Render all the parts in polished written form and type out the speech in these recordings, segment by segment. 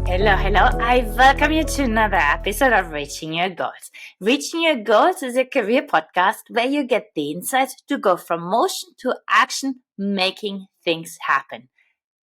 Hello, hello. I welcome you to another episode of Reaching Your Goals. Reaching Your Goals is a career podcast where you get the insights to go from motion to action, making things happen.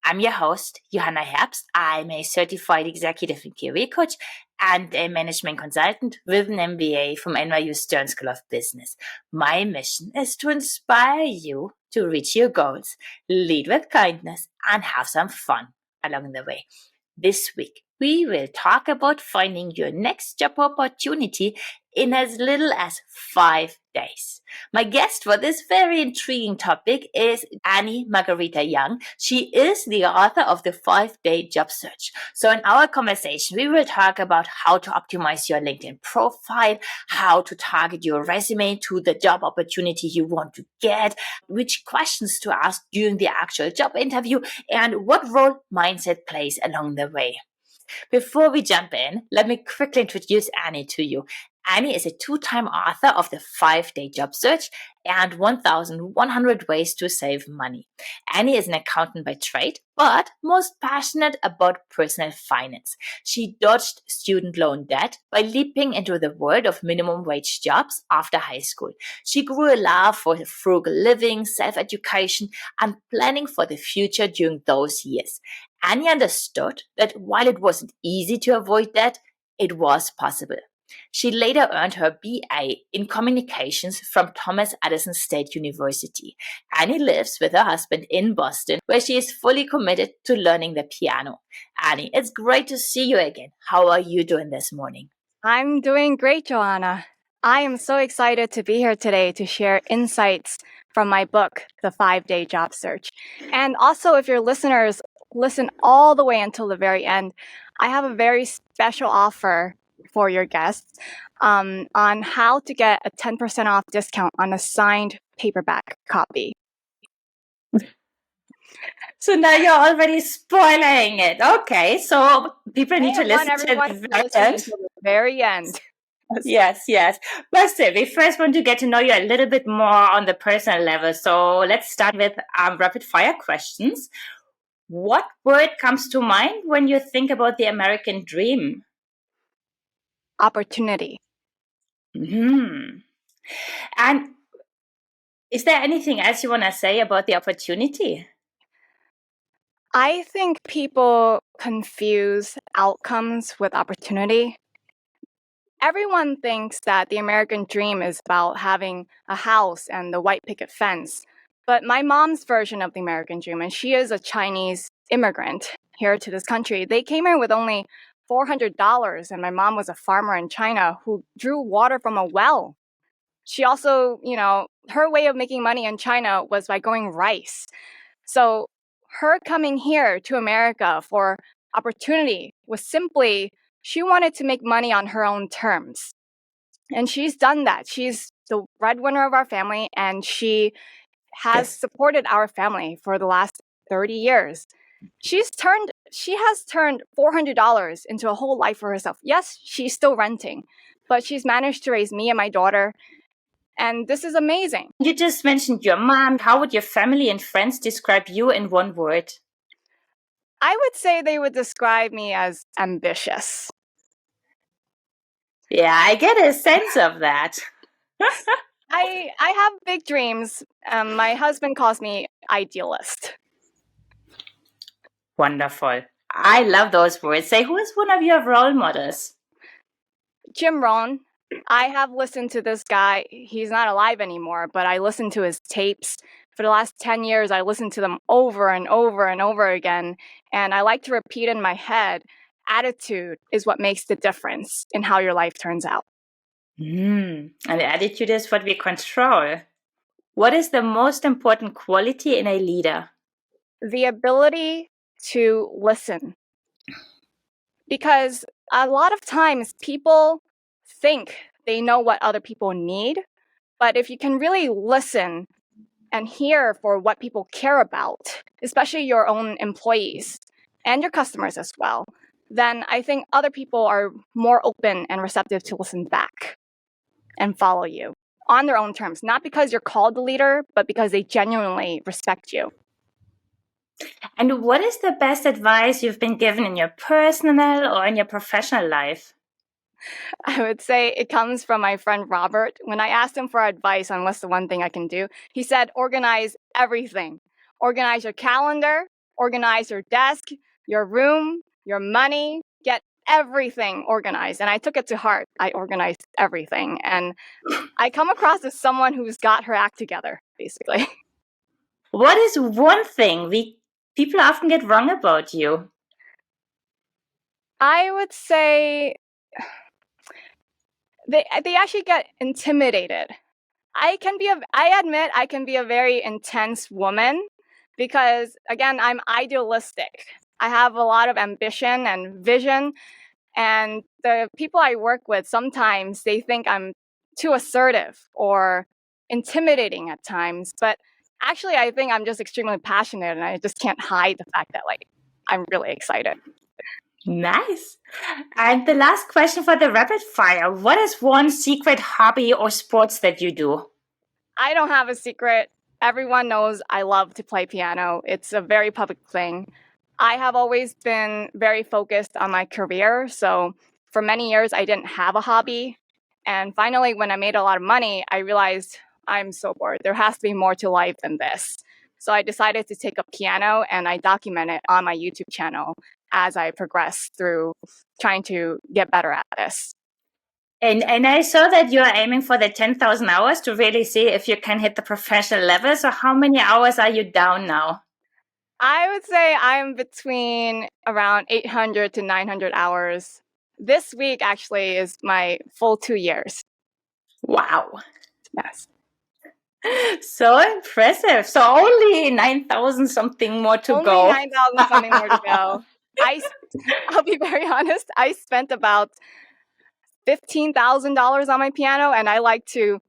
I'm your host, Johanna Herbst. I'm a certified executive and career coach and a management consultant with an MBA from NYU Stern School of Business. My mission is to inspire you to reach your goals, lead with kindness, and have some fun along the way. This week, we will talk about finding your next job opportunity in as little as 5 days. My guest for this very intriguing topic is Margaret Young. She is the author of the 5-Day Job Search. So in our conversation, we will talk about how to optimize your LinkedIn profile, how to target your resume to the job opportunity you want to get, which questions to ask during the actual job interview, and what role mindset plays along the way. Before we jump in, let me quickly introduce Annie to you. Annie is a 2-time author of the 5-Day Job Search and 1,100 Ways to Save Money. Annie is an accountant by trade, but most passionate about personal finance. She dodged student loan debt by leaping into the world of minimum wage jobs after high school. She grew a love for frugal living, self-education, and planning for the future during those years. Annie understood that while it wasn't easy to avoid debt, it was possible. She later earned her BA in communications from Thomas Edison State University. Annie lives with her husband in Boston, where she is fully committed to learning the piano. Annie, it's great to see you again. How are you doing this morning? I'm doing great, Joanna. I am so excited to be here today to share insights from my book, The 5-Day Job Search. And also, if your listeners listen all the way until the very end, I have a very special offer for your guests on how to get a 10% off discount on a signed paperback copy. So now you're already spoiling it. Okay, so people need to listen to the very end. Yes. But still, we first want to get to know you a little bit more on the personal level. So let's start with rapid fire questions. What word comes to mind when you think about the American dream? Opportunity. And is there anything else you want to say about the opportunity? I think people confuse outcomes with opportunity. Everyone thinks that the American dream is about having a house and the white picket fence. But my mom's version of the American dream, and she is a Chinese immigrant here to this country, they came here with only $400, and my mom was a farmer in China who drew water from a well. She also, her way of making money in China was by growing rice. So her coming here to America for opportunity was simply, she wanted to make money on her own terms. And she's done that. She's the breadwinner of our family, and she has supported our family for the last 30 years. She has turned $400 into a whole life for herself. Yes, she's still renting, but she's managed to raise me and my daughter. And this is amazing. You just mentioned your mom. How would your family and friends describe you in one word? I would say they would describe me as ambitious. Yeah, I get a sense of that. I have big dreams. My husband calls me idealist. Wonderful. I love those words. Say, who is one of your role models? Jim Rohn. I have listened to this guy. He's not alive anymore, but I listened to his tapes. For the last 10 years, I listened to them over and over and over again. And I like to repeat in my head, attitude is what makes the difference in how your life turns out. And the attitude is what we control. What is the most important quality in a leader? The ability to listen. Because a lot of times people think they know what other people need, but if you can really listen and hear for what people care about, especially your own employees and your customers as well, then I think other people are more open and receptive to listen back and follow you on their own terms, not because you're called the leader, but because they genuinely respect you. And what is the best advice you've been given in your personal or in your professional life? I would say it comes from my friend Robert. When I asked him for advice on what's the one thing I can do, he said, organize everything. Organize your calendar, organize your desk, your room, your money, get everything organized. And I took it to heart. I organized everything. And I come across as someone who's got her act together, basically. What is one thing people often get wrong about you? I would say they actually get intimidated. I admit I can be a very intense woman because, again, I'm idealistic. I have a lot of ambition and vision, and the people I work with, sometimes they think I'm too assertive or intimidating at times, but actually I think I'm just extremely passionate, and I just can't hide the fact that, like, I'm really excited. Nice. And the last question for the rapid fire. What is one secret hobby or sports that you do? I don't have a secret. Everyone knows I love to play piano. It's a very public thing. I have always been very focused on my career. So for many years, I didn't have a hobby. And finally, when I made a lot of money, I realized I'm so bored. There has to be more to life than this. So I decided to take up piano and I document it on my YouTube channel as I progress through trying to get better at this. And I saw that you are aiming for the 10,000 hours to really see if you can hit the professional level. So how many hours are you down now? I would say I'm between around 800 to 900 hours. This week actually is my full 2 years. Wow. Yes. So impressive. So only 9,000 something more to Only go. 9,000 something more to go. I'll be very honest, I spent about $15,000 on my piano, and I like to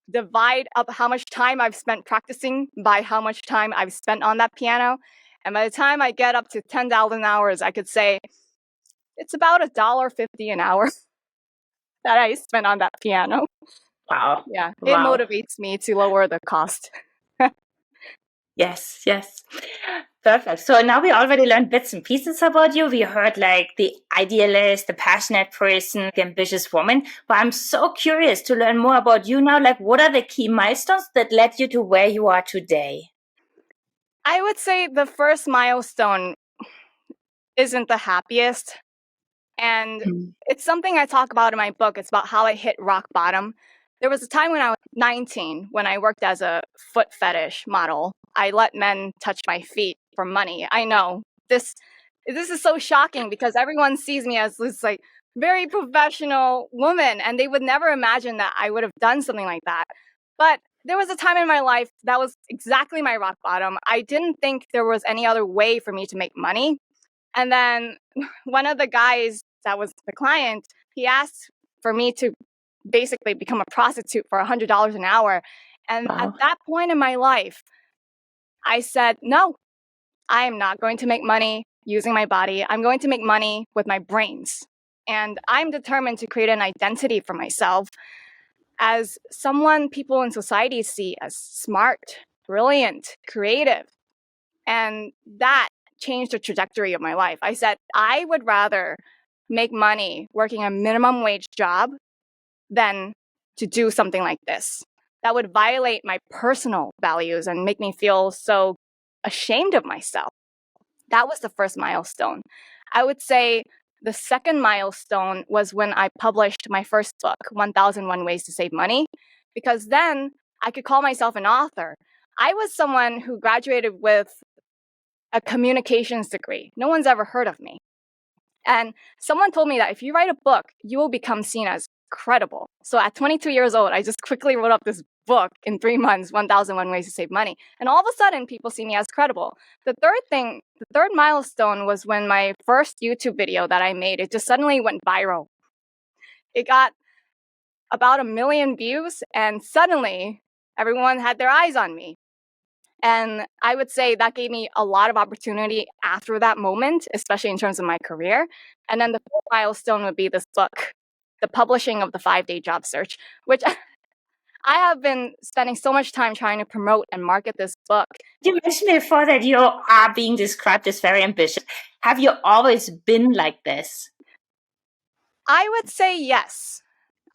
divide up how much time I've spent practicing by how much time I've spent on that piano. And by the time I get up to 10,000 hours, I could say it's about $1.50 an hour that I spent on that piano. Wow. Yeah, it Wow. motivates me to lower the cost. Yes, yes. Perfect. So now we already learned bits and pieces about you. We heard like the idealist, the passionate person, the ambitious woman. But I'm so curious to learn more about you now. Like, what are the key milestones that led you to where you are today? I would say the first milestone isn't the happiest. And it's something I talk about in my book. It's about how I hit rock bottom. There was a time when I was 19 when I worked as a foot fetish model. I let men touch my feet for money. I know this is so shocking because everyone sees me as this like very professional woman, and they would never imagine that I would have done something like that. But there was a time in my life that was exactly my rock bottom. I didn't think there was any other way for me to make money. And then one of the guys that was the client, he asked for me to basically become a prostitute for $100 an hour. And Wow. at that point in my life, I said, no, I am not going to make money using my body. I'm going to make money with my brains. And I'm determined to create an identity for myself as someone people in society see as smart, brilliant, creative. And that changed the trajectory of my life. I said, I would rather make money working a minimum wage job than to do something like this. That would violate my personal values and make me feel so ashamed of myself. That was the first milestone. I would say the second milestone was when I published my first book, 1001 Ways to Save Money, because then I could call myself an author. I was someone who graduated with a communications degree. No one's ever heard of me. And someone told me that if you write a book, you will become seen as credible. So at 22 years old, I just quickly wrote up this book in 3 months, 1001 Ways to Save Money. And all of a sudden, people see me as credible. The third milestone was when my first YouTube video that I made, it just suddenly went viral. It got about 1 million views, and suddenly everyone had their eyes on me. And I would say that gave me a lot of opportunity after that moment, especially in terms of my career. And then the fourth milestone would be this book, The Publishing of the 5-Day Job Search, which I have been spending so much time trying to promote and market this book. You mentioned before that you are being described as very ambitious. Have you always been like this? I would say yes.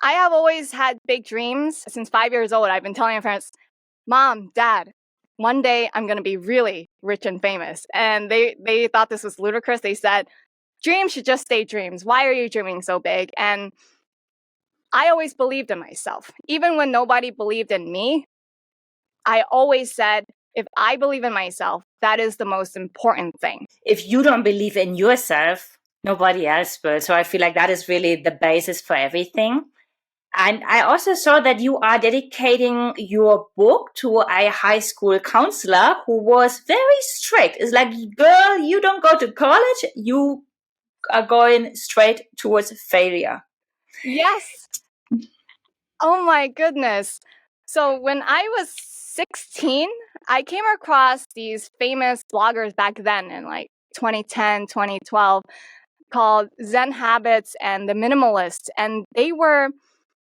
I have always had big dreams. Since 5 years old, I've been telling my parents, Mom, Dad, one day I'm going to be really rich and famous. And they thought this was ludicrous. They said, dreams should just stay dreams. Why are you dreaming so big? And I always believed in myself. Even when nobody believed in me, I always said, if I believe in myself, that is the most important thing. If you don't believe in yourself, nobody else will. So I feel like that is really the basis for everything. And I also saw that you are dedicating your book to a high school counselor who was very strict. It's like, girl, you don't go to college, you are going straight towards failure. Yes. Oh my goodness. So when I was 16, I came across these famous bloggers back then in like 2010, 2012 called Zen Habits and the Minimalists. And they were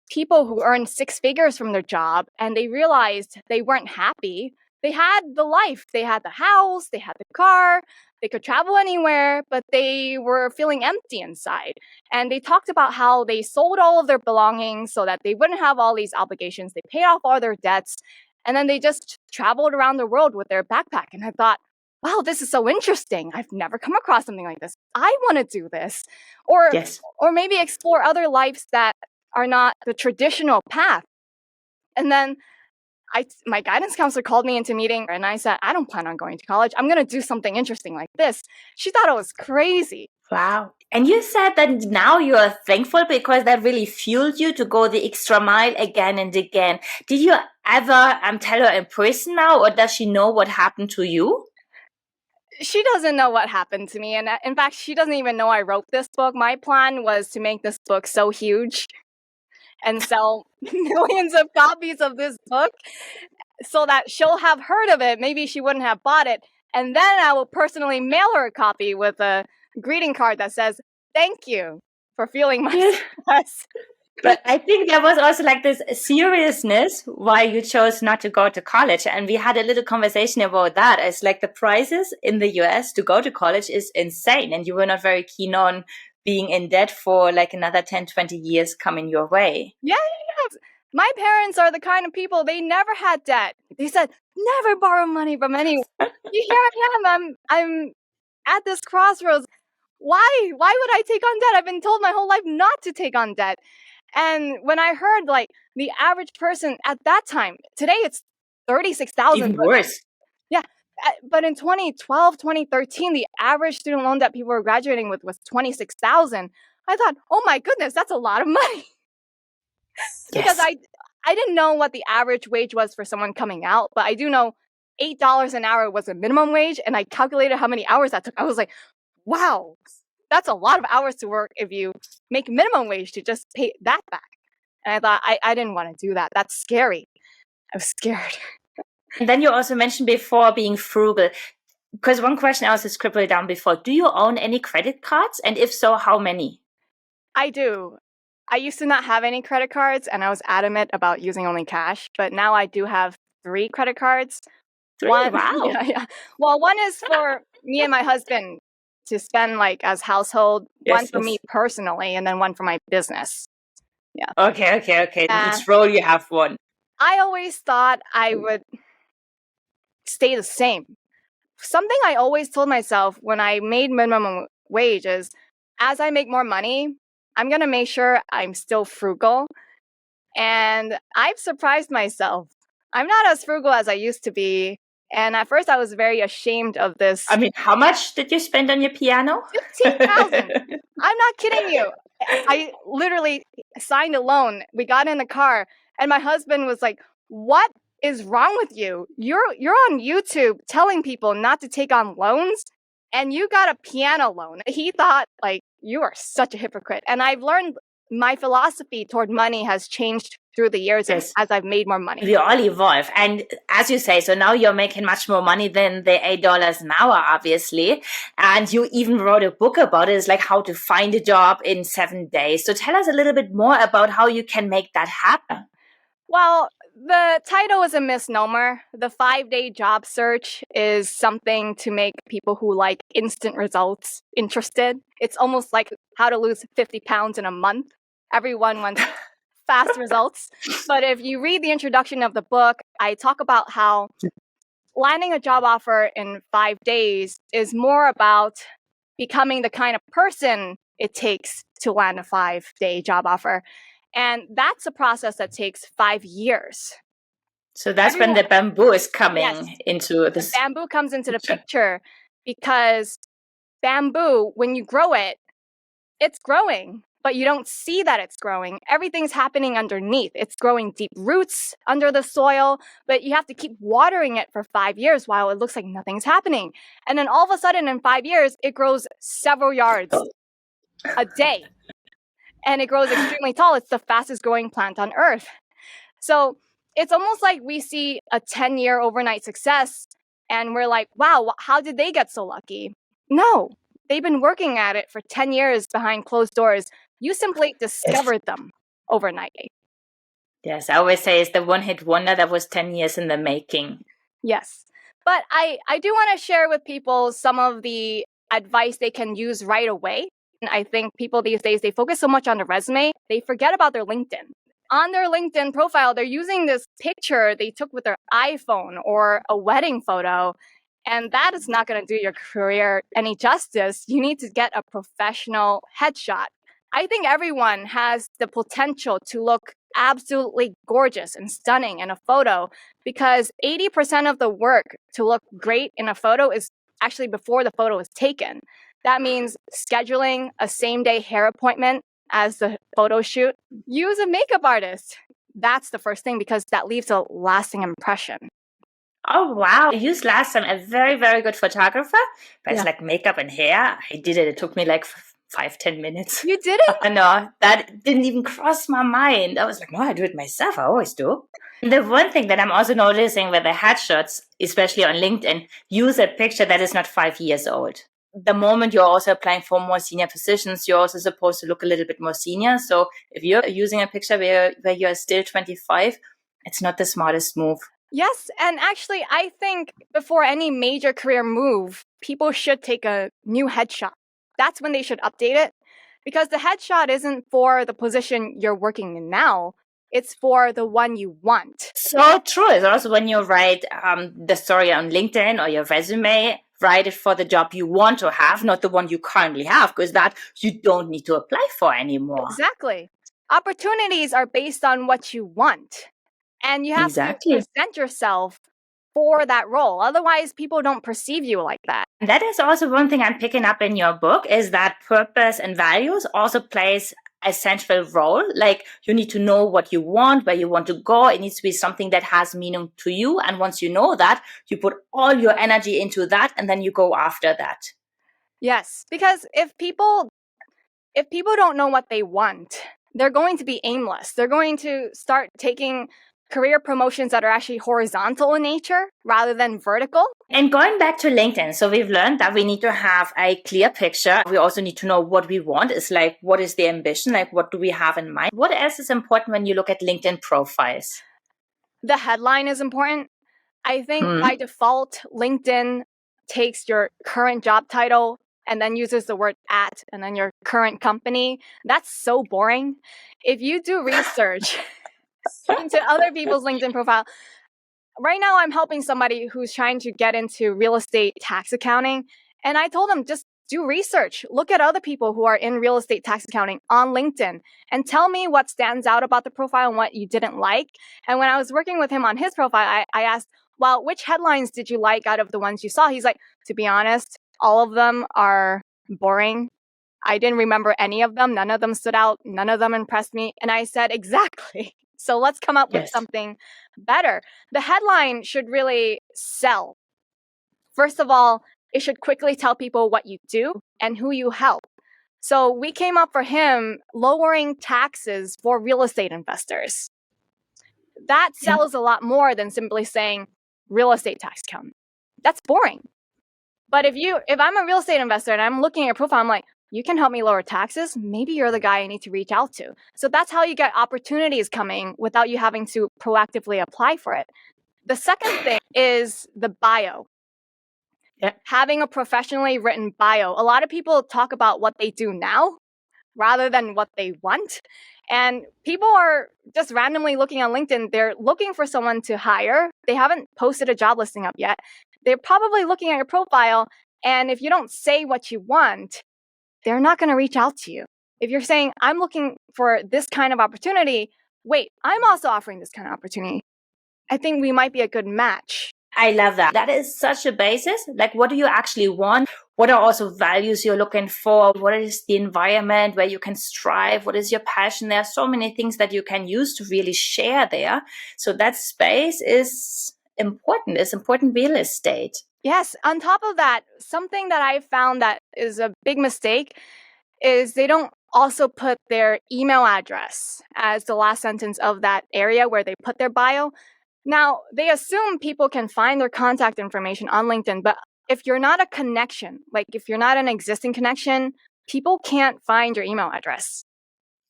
people who earned six figures from their job and they realized they weren't happy. They had the life, they had the house, they had the car, they could travel anywhere, but they were feeling empty inside. And they talked about how they sold all of their belongings so that they wouldn't have all these obligations. They paid off all their debts, and then they just traveled around the world with their backpack. And I thought, wow, this is so interesting. I've never come across something like this. I want to do this. Or Yes. or maybe explore other lives that are not the traditional path. And then my guidance counselor called me into a meeting and I said, I don't plan on going to college. I'm going to do something interesting like this. She thought I was crazy. Wow. And you said that now you are thankful because that really fueled you to go the extra mile again and again. Did you ever tell her in person now, or does she know what happened to you? She doesn't know what happened to me. And in fact, she doesn't even know I wrote this book. My plan was to make this book so huge and sell millions of copies of this book so that she'll have heard of it. Maybe she wouldn't have bought it. And then I will personally mail her a copy with a greeting card that says, thank you for feeling my success. But I think there was also like this seriousness why you chose not to go to college. And we had a little conversation about that. It's like the prices in the US to go to college is insane. And you were not very keen on being in debt for like another 10, 20 years coming your way. Yeah. My parents are the kind of people, they never had debt. They said, never borrow money from anyone. Here I am. I'm at this crossroads. Why would I take on debt? I've been told my whole life not to take on debt. And when I heard like the average person at that time, today it's 36,000. Even worse. Yeah. But in 2012, 2013, the average student loan that people were graduating with was 26,000. I thought, oh my goodness, that's a lot of money. Because Yes. I didn't know what the average wage was for someone coming out, but I do know $8 an hour was a minimum wage, and I calculated how many hours that took. I was like, wow, that's a lot of hours to work if you make minimum wage to just pay that back. And I thought, I didn't want to do that. That's scary. I was scared. And then you also mentioned before being frugal. Because one question I also scribbled down before, do you own any credit cards? And if so, how many? I do. I used to not have any credit cards, and I was adamant about using only cash. But now I do have 3 credit cards. 3? One, Wow. yeah. Well, one is for me and my husband to spend like as household, Yes, one for me personally, and then one for my business. Yeah. Okay. Each role you have one. I always thought I would stay the same. Something I always told myself when I made minimum wage is, as I make more money, I'm going to make sure I'm still frugal. And I've surprised myself. I'm not as frugal as I used to be. And at first I was very ashamed of this. I mean, how much did you spend on your piano? 15,000. I'm not kidding you. I literally signed a loan. We got in the car and my husband was like, what is wrong with you? You're on YouTube telling people not to take on loans and you got a piano loan. He thought like, you are such a hypocrite. And I've learned my philosophy toward money has changed through the years as I've made more money. We all evolve. And as you say, so now you're making much more money than the $8 an hour, obviously. And you even wrote a book about it. It's like how to find a job in 7 days. So tell us a little bit more about how you can make that happen. Well, The title is a misnomer. The 5-day job search is something to make people who like instant results interested. It's almost like how to lose 50 pounds in a month. Everyone wants fast results. But if you read the introduction of the book, I talk about how landing a job offer in 5 days is more about becoming the kind of person it takes to land a 5-day job offer. And that's a process that takes 5 years. So that's when the bamboo is coming Yes, into this. the bamboo comes into the picture because bamboo, when you grow it, it's growing, but you don't see that it's growing. Everything's happening underneath. It's growing deep roots under the soil, but you have to keep watering it for 5 years while it looks like nothing's happening. And then all of a sudden in 5 years, it grows several yards a day. And it grows extremely tall. It's the fastest growing plant on earth. So it's almost like we see a 10-year overnight success and we're like, wow, how did they get so lucky? No, they've been working at it for 10 years behind closed doors. You simply discovered them overnight. Yes, I always say it's the one-hit wonder that was 10 years in the making. Yes. But I do want to share with people some of the advice they can use right away. And I think people these days, they focus so much on the resume, they forget about their LinkedIn. On their LinkedIn profile, they're using this picture they took with their iPhone or a wedding photo. And that is not going to do your career any justice. You need to get a professional headshot. I think everyone has the potential to look absolutely gorgeous and stunning in a photo because 80% of the work to look great in a photo is actually before the photo is taken. That means scheduling a same-day hair appointment as the photo shoot. Use a makeup artist. That's the first thing because that leaves a lasting impression. Oh, wow. I used last time a very, very good photographer, but it's like makeup and hair. I did it. It took me like 5-10 minutes. You did it? No, that didn't even cross my mind. I was like, no, I do it myself. I always do. The one thing that I'm also noticing with the headshots, especially on LinkedIn, use a picture that is not 5 years old. The moment you're also applying for more senior positions, you're also supposed to look a little bit more senior. So if you're using a picture where you're still 25, it's not the smartest move. Yes, and actually, I think before any major career move, people should take a new headshot. That's when they should update it because the headshot isn't for the position you're working in now. It's for the one you want. So true. It's also when you write the story on LinkedIn or your resume, write it for the job you want to have, not the one you currently have, because that you don't need to apply for anymore. Exactly. Opportunities are based on what you want. And you have to present yourself for that role. Otherwise, people don't perceive you like that. That is also one thing I'm picking up in your book is that purpose and values also plays a central role. Like you need to know what you want, where you want to go. It needs to be something that has meaning to you. And once you know that, you put all your energy into that and then you go after that. Yes, because if people don't know what they want, they're going to be aimless. They're going to start taking career promotions that are actually horizontal in nature rather than vertical. And going back to LinkedIn, so we've learned that we need to have a clear picture. We also need to know what we want. It's like, what is the ambition? Like, what do we have in mind? What else is important when you look at LinkedIn profiles? The headline is important. I think by default, LinkedIn takes your current job title and then uses the word at and then your current company. That's so boring. If you do research into other people's LinkedIn profile, right now I'm helping somebody who's trying to get into real estate tax accounting. And I told them, just do research. Look at other people who are in real estate tax accounting on LinkedIn and tell me what stands out about the profile and what you didn't like. And when I was working with him on his profile, I asked, well, which headlines did you like out of the ones you saw? He's like, to be honest, all of them are boring. I didn't remember any of them. None of them stood out. None of them impressed me. And I said, exactly. So let's come up with something better. The headline should really sell. First of all, it should quickly tell people what you do and who you help. So we came up for him lowering taxes for real estate investors. That sells a lot more than simply saying real estate tax accountant. That's boring. But if I'm a real estate investor and I'm looking at your profile, I'm like, you can help me lower taxes. Maybe you're the guy I need to reach out to. So that's how you get opportunities coming without you having to proactively apply for it. The second thing is the bio. Yeah. Having a professionally written bio. A lot of people talk about what they do now rather than what they want. And people are just randomly looking on LinkedIn. They're looking for someone to hire. They haven't posted a job listing up yet. They're probably looking at your profile. And if you don't say what you want, they're not going to reach out to you. If you're saying, I'm looking for this kind of opportunity, wait, I'm also offering this kind of opportunity, I think we might be a good match. I love that. That is such a basis. Like, what do you actually want? What are also values you're looking for? What is the environment where you can strive? What is your passion? There are so many things that you can use to really share there. So that space is important. It's important real estate. Yes. On top of that, something that I found that is a big mistake is they don't also put their email address as the last sentence of that area where they put their bio. Now, they assume people can find their contact information on LinkedIn, but if you're not a connection, like if you're not an existing connection, people can't find your email address.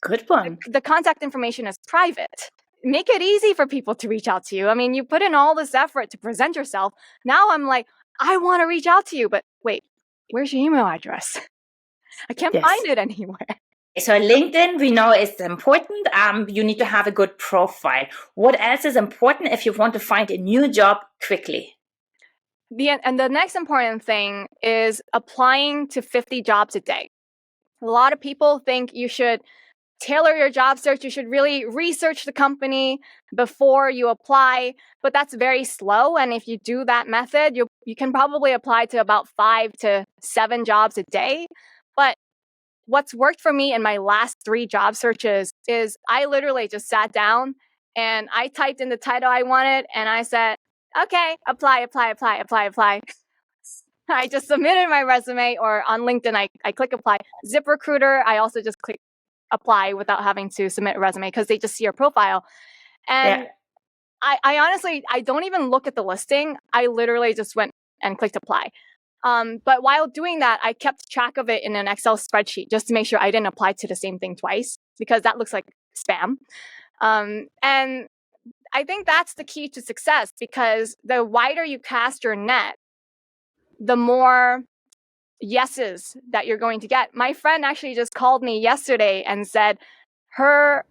Good one. The contact information is private. Make it easy for people to reach out to you. I mean, you put in all this effort to present yourself. Now I'm like, I want to reach out to you, but wait, where's your email address? I can't find it anywhere. So LinkedIn, we know it's important. You need to have a good profile. What else is important if you want to find a new job quickly? And the next important thing is applying to 50 jobs a day. A lot of people think you should tailor your job search. You should really research the company before you apply, but that's very slow. And if you do that method, you can probably apply to about 5 to 7 jobs a day. But what's worked for me in my last 3 job searches is I literally just sat down and I typed in the title I wanted and I said, okay, apply. I just submitted my resume, or on LinkedIn, I click apply. ZipRecruiter, I also just click apply without having to submit a resume because they just see your profile. And I honestly, I don't even look at the listing. I literally just went and clicked apply. But while doing that, I kept track of it in an Excel spreadsheet just to make sure I didn't apply to the same thing twice, because that looks like spam. And I think that's the key to success, because the wider you cast your net, the more yeses that you're going to get. My friend actually just called me yesterday and said her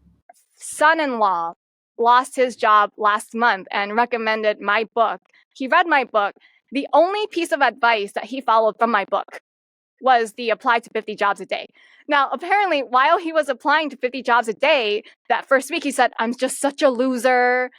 son-in-law lost his job last month and recommended my book. He read my book. The only piece of advice that he followed from my book was the apply to 50 jobs a day. Now, apparently, while he was applying to 50 jobs a day, that first week he said, I'm just such a loser.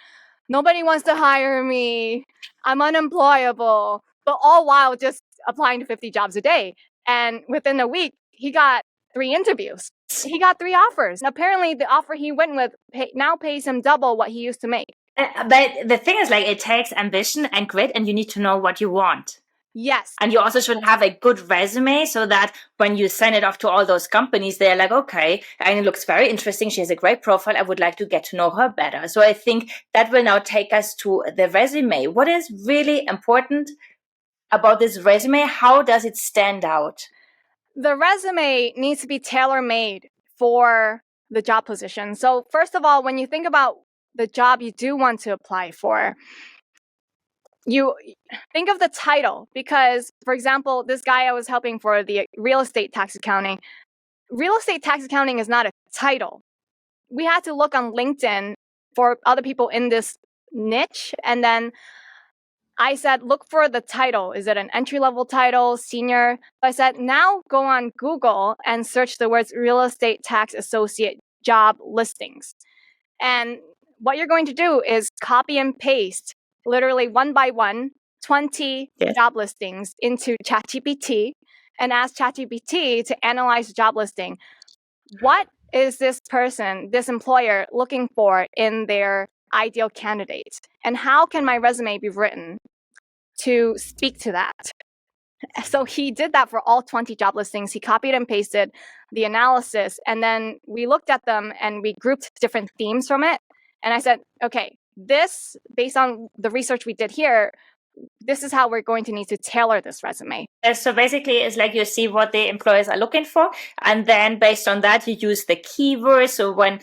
Nobody wants to hire me. I'm unemployable. But all while just applying to 50 jobs a day. And within a week, he got 3 interviews. He got 3 offers. And apparently, the offer he went with now pays him double what he used to make. But the thing is, like, it takes ambition and grit, and you need to know what you want. Yes. And you also should have a good resume so that when you send it off to all those companies, they're like, okay, and it looks very interesting. She has a great profile. I would like to get to know her better. So I think that will now take us to the resume. What is really important about this resume? How does it stand out? The resume needs to be tailor-made for the job position. So first of all, when you think about the job you do want to apply for, you think of the title, because, for example, this guy I was helping for the real estate tax accounting. Real estate tax accounting is not a title. We had to look on LinkedIn for other people in this niche. And then I said, look for the title. Is it an entry-level title, senior? I said, now go on Google and search the words real estate tax associate job listings. And what you're going to do is copy and paste, literally one by one, 20 job listings into ChatGPT and ask ChatGPT to analyze the job listing. What is this person, this employer, looking for in their ideal candidate? And how can my resume be written to speak to that? So he did that for all 20 job listings. He copied and pasted the analysis, and then we looked at them and we grouped different themes from it. And I said, okay, this, based on the research we did here, this is how we're going to need to tailor this resume. So basically, it's like you see what the employers are looking for, and then based on that, you use the keywords. So when,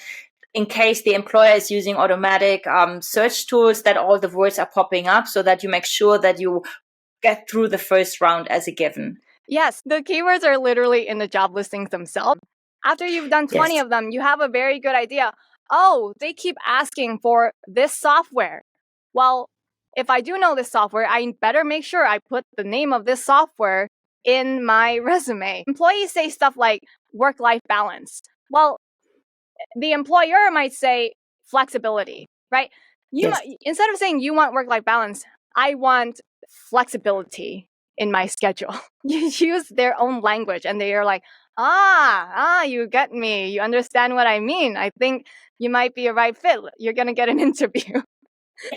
in case the employer is using automatic search tools, that all the words are popping up, so that you make sure that you get through the first round as a given. Yes, the keywords are literally in the job listings themselves. After you've done 20 of them, you have a very good idea. Oh, they keep asking for this software. Well, if I do know this software, I better make sure I put the name of this software in my resume. Employees say stuff like work-life balance. Well, the employer might say flexibility, right? Instead of saying you want work-life balance, I want flexibility in my schedule. You use their own language and they are like, you get me. You understand what I mean. I think you might be a right fit. You're going to get an interview.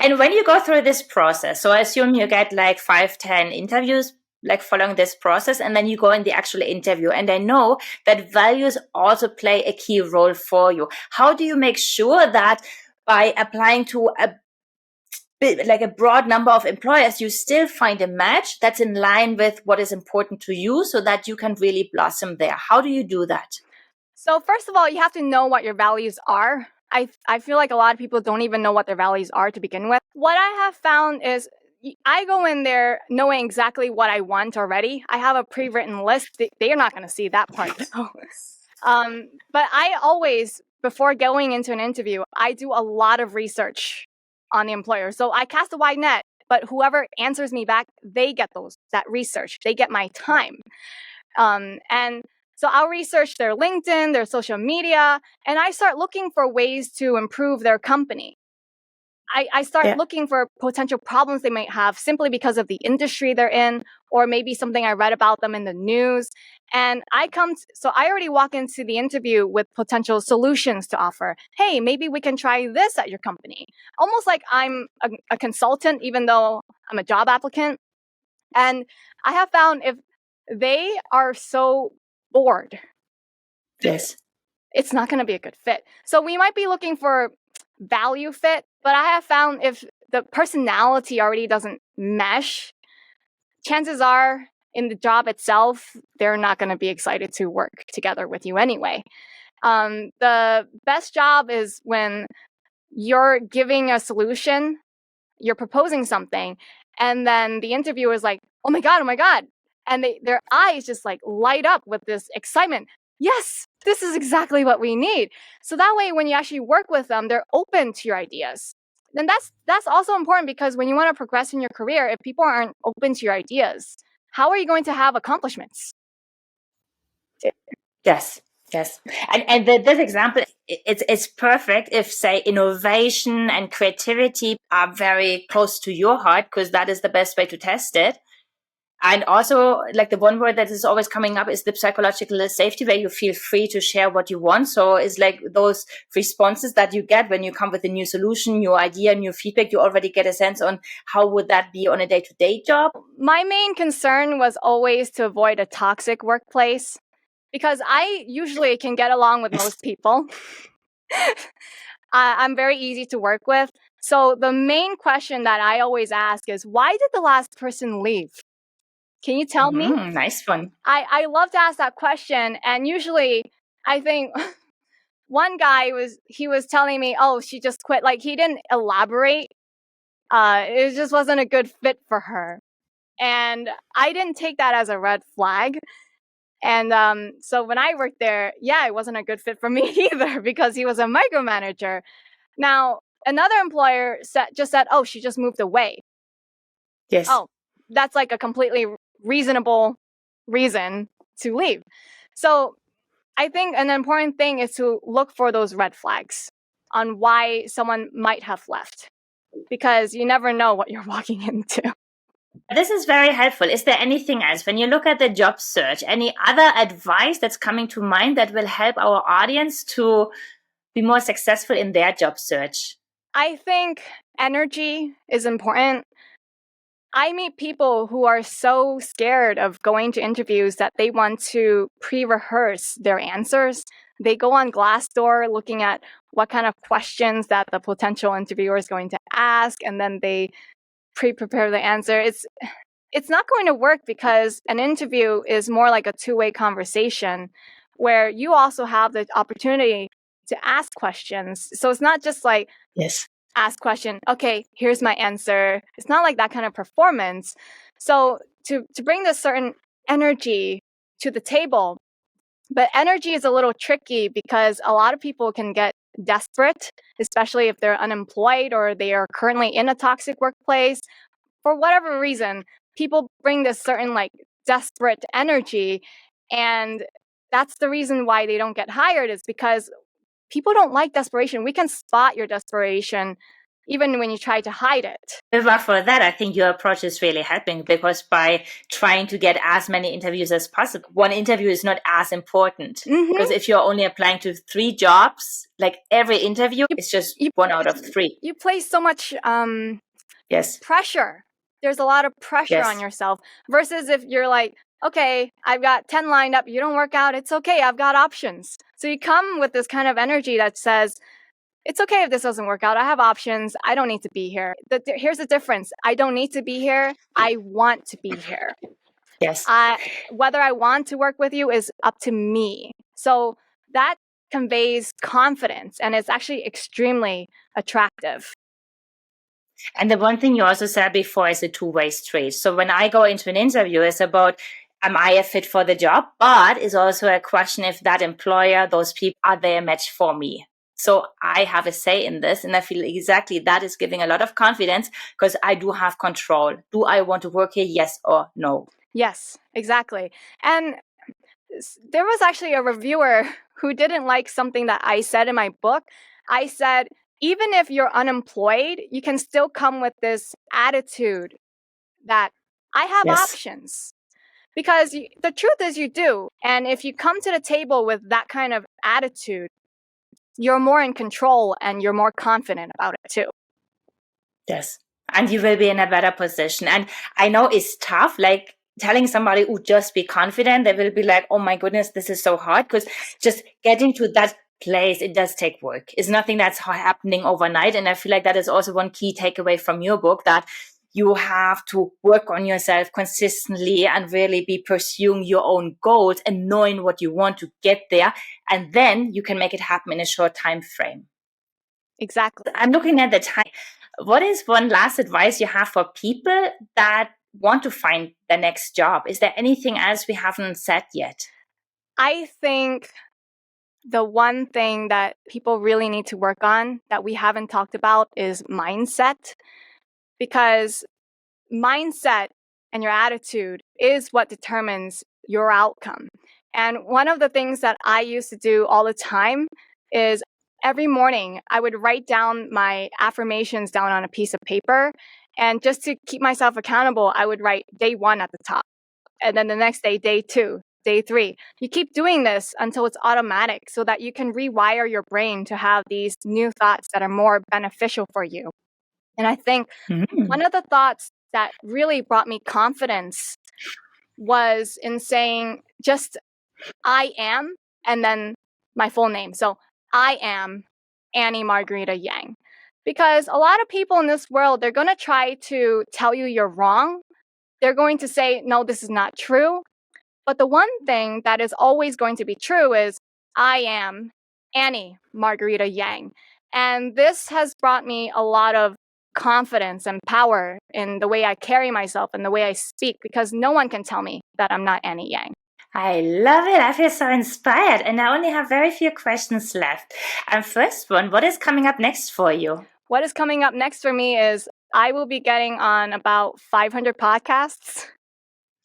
And when you go through this process, so I assume you get like 5-10 interviews like following this process, and then you go in the actual interview. And I know that values also play a key role for you. How do you make sure that by applying to a broad number of employers, you still find a match that's in line with what is important to you, so that you can really blossom there? How do you do that? So first of all, you have to know what your values are. I feel like a lot of people don't even know what their values are to begin with. What I have found is I go in there knowing exactly what I want already. I have a pre-written list. They are not going to see that part though. But I always, before going into an interview, I do a lot of research on the employer. So I cast a wide net, but whoever answers me back, they get that research. They get my time. And so I'll research their LinkedIn, their social media, and I start looking for ways to improve their company. I start looking for potential problems they might have simply because of the industry they're in, or maybe something I read about them in the news. And so I already walk into the interview with potential solutions to offer. Hey, maybe we can try this at your company. Almost like I'm a consultant, even though I'm a job applicant. And I have found if they are so bored, it's not going to be a good fit. So we might be looking for value fit, but I have found if the personality already doesn't mesh, chances are in the job itself, they're not going to be excited to work together with you anyway. The best job is when you're giving a solution, you're proposing something, and then the interviewer is like, oh my God. And their eyes just like light up with this excitement. Yes, this is exactly what we need. So that way, when you actually work with them, they're open to your ideas. And that's also important, because when you want to progress in your career, if people aren't open to your ideas, how are you going to have accomplishments? Yes. And this example, it's perfect if, say, innovation and creativity are very close to your heart, because that is the best way to test it. And also, like, the one word that is always coming up is the psychological safety, where you feel free to share what you want. So it's like those responses that you get when you come with a new solution, new idea, new feedback, you already get a sense on how would that be on a day-to-day job. My main concern was always to avoid a toxic workplace, because I usually can get along with most people. I'm very easy to work with. So the main question that I always ask is, why did the last person leave? Can you tell me? Nice one. I love to ask that question. And usually I think one guy was telling me, oh, she just quit. Like, he didn't elaborate. It just wasn't a good fit for her. And I didn't take that as a red flag. And so when I worked there, it wasn't a good fit for me either, because he was a micromanager. Now, another employer just said, oh, she just moved away. Yes. Oh, that's like a completely reasonable reason to leave. So I think an important thing is to look for those red flags on why someone might have left, because you never know what you're walking into. This is very helpful. Is there anything else, when you look at the job search, any other advice that's coming to mind that will help our audience to be more successful in their job search? I think energy is important. I meet people who are so scared of going to interviews that they want to pre-rehearse their answers. They go on Glassdoor looking at what kind of questions that the potential interviewer is going to ask, and then they pre-prepare the answer. It's not going to work because an interview is more like a two-way conversation where you also have the opportunity to ask questions. So it's not just like ask question, okay, here's my answer. It's not like that kind of performance. So to bring this certain energy to the table, but energy is a little tricky because a lot of people can get desperate, especially if they're unemployed or they are currently in a toxic workplace. For whatever reason, people bring this certain like desperate energy, and that's the reason why they don't get hired, is because people don't like desperation. We can spot your desperation even when you try to hide it. But for that, I think your approach is really helping, because by trying to get as many interviews as possible, one interview is not as important. Because if you're only applying to 3 jobs, like every interview is just 1 out of 3. You place so much pressure. There's a lot of pressure on yourself versus if you're like, okay, I've got 10 lined up. You don't work out. It's okay. I've got options. So you come with this kind of energy that says, it's okay if this doesn't work out. I have options. I don't need to be here. Here's the difference. I don't need to be here. I want to be here. Whether I want to work with you is up to me. So that conveys confidence, and it's actually extremely attractive. And the one thing you also said before is a two-way street. So when I go into an interview, it's about, am I a fit for the job? But it's also a question if that employer, those people, are they a match for me? So I have a say in this, and I feel exactly that is giving a lot of confidence because I do have control. Do I want to work here? Yes or no? Yes, exactly. And there was actually a reviewer who didn't like something that I said in my book. I said, even if you're unemployed, you can still come with this attitude that I have options. Because the truth is you do. And if you come to the table with that kind of attitude, you're more in control and you're more confident about it too. Yes. And you will be in a better position. And I know it's tough, like telling somebody, oh, just be confident. They will be like, oh my goodness, this is so hard. Because just getting to that place, it does take work. It's nothing that's happening overnight. And I feel like that is also one key takeaway from your book, that you have to work on yourself consistently and really be pursuing your own goals and knowing what you want to get there. And then you can make it happen in a short time frame. Exactly. I'm looking at the time. What is one last advice you have for people that want to find the next job? Is there anything else we haven't said yet? I think the one thing that people really need to work on that we haven't talked about is mindset, because mindset and your attitude is what determines your outcome. And one of the things that I used to do all the time is every morning I would write down my affirmations down on a piece of paper. And just to keep myself accountable, I would write day 1 at the top. And then the next day, day 2, day 3. You keep doing this until it's automatic so that you can rewire your brain to have these new thoughts that are more beneficial for you. And I think one of the thoughts that really brought me confidence was in saying just I am and then my full name. So I am Annie Margarita Yang. Because a lot of people in this world, they're going to try to tell you you're wrong. They're going to say, no, this is not true. But the one thing that is always going to be true is I am Annie Margarita Yang. And this has brought me a lot of confidence and power in the way I carry myself and the way I speak, because no one can tell me that I'm not Annie Yang. I love it. I feel so inspired. And I only have very few questions left. And first one, what is coming up next for you? What is coming up next for me is I will be getting on about 500 podcasts.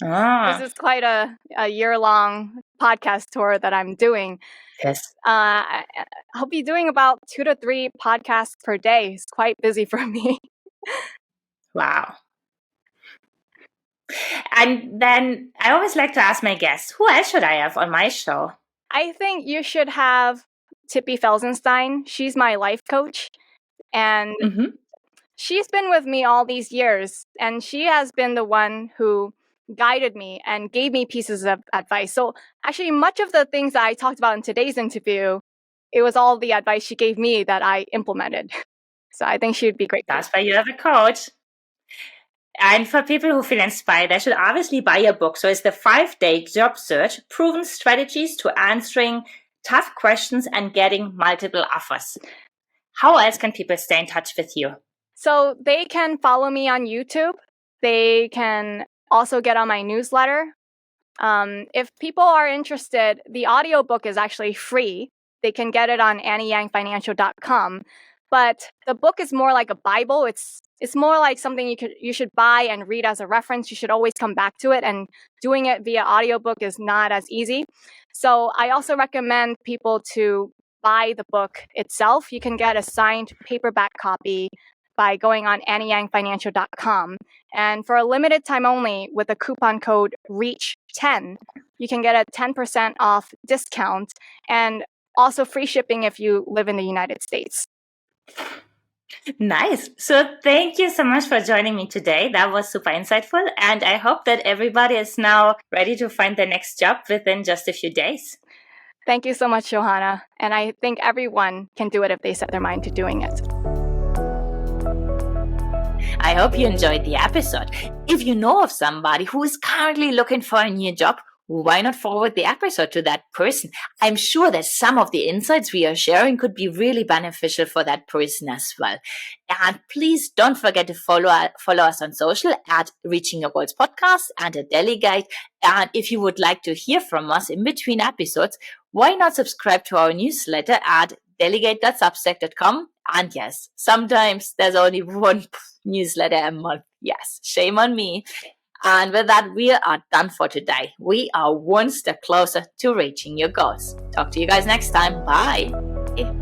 This is quite a year-long podcast tour that I'm doing. Yes. I'll be doing about 2 to 3 podcasts per day. It's quite busy for me. Wow. And then I always like to ask my guests, who else should I have on my show? I think you should have Tippi Felsenstein. She's my life coach. And she's been with me all these years. And she has been the one who guided me and gave me pieces of advice. So actually, much of the things that I talked about in today's interview, it was all the advice she gave me that I implemented. So I think she would be great. That's why you have a coach. And for people who feel inspired, they should obviously buy your book. So it's the 5-day job search, proven strategies to answering tough questions and getting multiple offers. How else can people stay in touch with you? So they can follow me on YouTube. They can also get on my newsletter. If people are interested, the audiobook is actually free. They can get it on AnnieYangFinancial.com. But the book is more like a Bible. It's more like something you should buy and read as a reference. You should always come back to it. And doing it via audiobook is not as easy. So I also recommend people to buy the book itself. You can get a signed paperback copy by going on AnnieYangFinancial.com. And for a limited time only, with the coupon code REACH10, you can get a 10% off discount and also free shipping if you live in the United States. Nice. So thank you so much for joining me today. That was super insightful. And I hope that everybody is now ready to find their next job within just a few days. Thank you so much, Johanna. And I think everyone can do it if they set their mind to doing it. I hope you enjoyed the episode. If you know of somebody who is currently looking for a new job, why not forward the episode to that person? I'm sure that some of the insights we are sharing could be really beneficial for that person as well. And please don't forget to follow us on social at Reaching Your Goals Podcast and at Delegate. And if you would like to hear from us in between episodes, why not subscribe to our newsletter at delegate.substack.com? And yes, sometimes there's only one newsletter a month. Yes, shame on me. And with that, we are done for today. We are one step closer to reaching your goals. Talk to you guys next time. Bye.